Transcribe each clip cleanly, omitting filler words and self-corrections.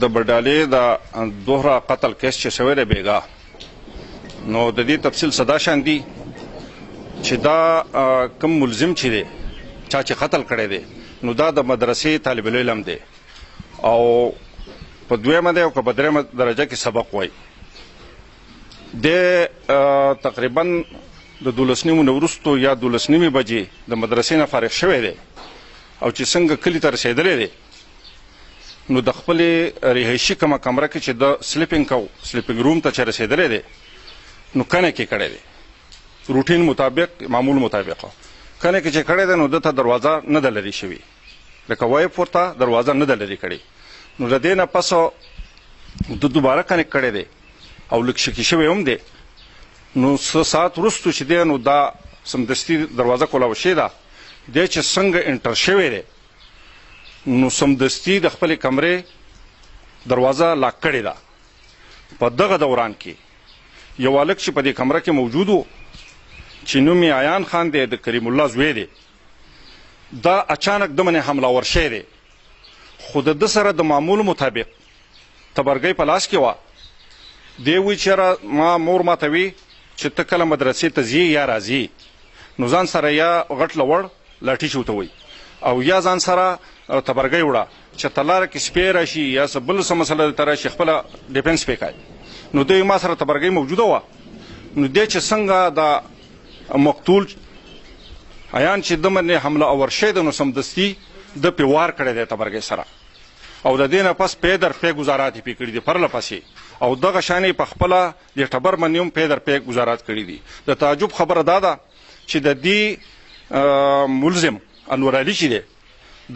د بډالې د دوهره قتل کیس چې شوی دی بیګا، نو د دې تفصیل صدا شان دی چې دا کم ملزم چې دی چا چې قتل کړی دی نو دا د مدرسې طالب العلم دی او په دویمه دی او که په درېیمه درجه کې سبق وایي. د تقریبا د 12 نه وروستو یا 12 بجې د مدرسې نه فارغ شوی دی او چې څنګه کلي ته رسېدلی دی نو د خپلې رهایشي کومه کمره کې چې د سلیپینګ روم ته چې رسېدلی دی نو کنه کې کړی دی، روټین مطابق معمول مطابق کنه کې چې کړی دی نو دته دروازه نه ده لرې شوې، لکه وایپ ورته دروازه نه ده لرې کړې. نو د دې نه پس د دوباره کنیکټ کړی دی او لږ شکي شوی هم دی. نو څه ساعت وروستو چې دی نو دا سمدستي دروازه کولاوه شوې ده، دی چې څنګه انټر شوی دی نو سمدستي د خپلې کمرې دروازه لاک کړې ده. په دغه دوران کې یو هلک چې په دې کمره کې موجود و چې نوم یې عیان خان دی، د کریم الله زوی دی، دا اچانک د منې حمله ور شوی دی، خو د ده سره د معمول مطابق تبرګۍ په لاس کې وه. دی وایي چېرې ما مور ماته وي چې ته کله مدرسې ته ځې یا راځې نو ځان سره یا غټ لوړ لاټي چې ورته وایي او یا ځان سره تبرګۍ وړه چې ته لاره کې سپی راشي یا څه بل څه مسله درته راشي خپله ډیفنس پې کوي. نو دوی ما سره تبرګۍ موجوده وه. نو دی چې څنګه د مقتول عیان چې د منې حمله اور شوی دی نو سمدستي د پې وار کړی دی تبرګۍ سره او د دې نه پس پی در پی ګزارات یې پې کړي دي پرله پسې او دغه شان یې په خپله د ټبر باندې هم پی در پی ګزارات کړي دي. د تعجب خبره دا ده چې د دې ملزم انور علي چې دی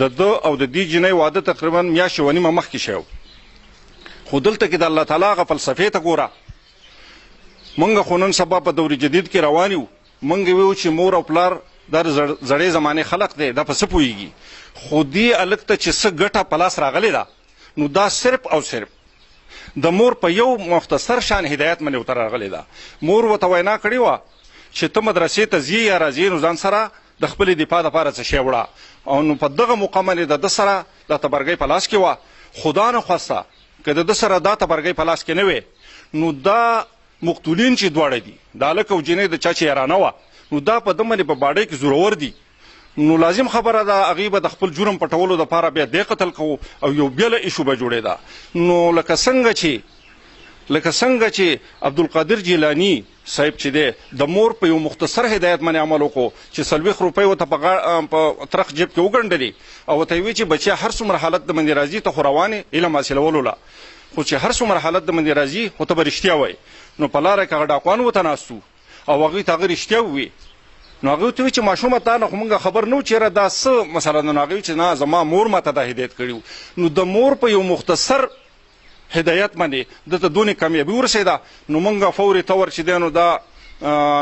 د ده او د دې جنۍ واده تقریبا میاشتې و نیمه مخکې شوی، خو دلته کې د الله تعالی هغه فلسفې ته ګوره. موږ خو نن سبا په دور جدید کې روان یو، موږ ویو چې مور او پلار دا زړې زمانې خلق دی دا په څه پوهېږي، خو دې هلک ته چې څه ګټه په لاس راغلې ده نو دا صرف او صرف د مور په یو مختصر شان هدایت باندې ورته راغلې ده. مور ورته وینا کړې وه چې ته مدرسې ته ځې یا راځې نو ځان سره د خپلې دفاع دپاره څه شی وړه او نو په دغه موقع باندې د ده سره دا تبرګۍ په لاس کې وه. خدا نه خواسته که د ده سره دا تبرګۍ په لاس کې نه وې نو دا مقتولین چې دواړه دي د هلک او جنۍ د چا چې یارانه وه نو دا په ده باندې په باډۍ کې زورور دي. نو لازم خبره ده هغې به د خپل جرم پټولو دپاره بیا دې قتل کوو او یو بله ایشو به جوړېده. نو لکه څنګه چې عبدالقادر جیلاني صاحب چې دی د مور په یو مختصر هدایت باندې عمل وکړو چې 40 روپۍ ورته په ترخ جیب کې وګنډلې او ورته یې ویې چې بچیا هر څومره حالت د باندې راځي ته خو روانې علم حاصلولو له، خو چې هر څومره حالت د باندې راځي خو ته به رښتیا وایې. نو په لاره کې هغه ډاکوان ورته ناست او هغوی ته هغه رښتیا وویې. نو هغوی ورته وایي چې ماشومه تا نه خو موږ خبر نه و چېرې دا څه مسله ده. نو هغوی چې نه زما مور ماته دا هدایت کړي. نو د مور په یو مختصر هدایت باندې دته دونې کامیابي ورسېده. نو موږ فوري طور چې دی نو دا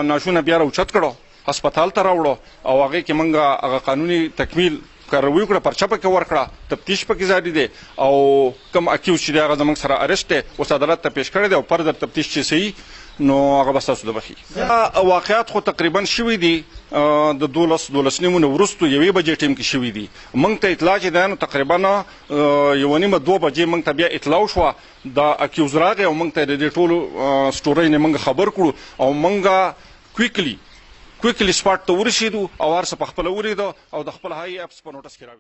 ناشونه بیا راوچت کړو، هسپتال ته راوړو او هغې کې موږ هغه قانوني تکمیل کاروي وکړه، پرچه پکې ورکړه، تفتیش پکې جاري دی او کوم اکیوز چې دی هغه زموږ سره ارشت دی اوس عدالت ته پیش کړی دی او فردر تفتیش چې صحیح نو هغه به ستاسو د بخي. دا واقعات خو تقریبا شوي دي د 12 نیمو نه وروستو 1 بجې ټیم کې شوي دي. موږ ته اطلاع چې دی نو تقریبا 1:30 بجې موږ ته بیا اطلاع وشوه دا اکیوز راغی او موږ ته د دې ټولو سټورۍ نه موږ خبر کړو او موږ کویکلی سپاټ ته ورسېدو او هر څه په خپله ولیدو او د خپل هاي اپس په نوټس کې راوړو.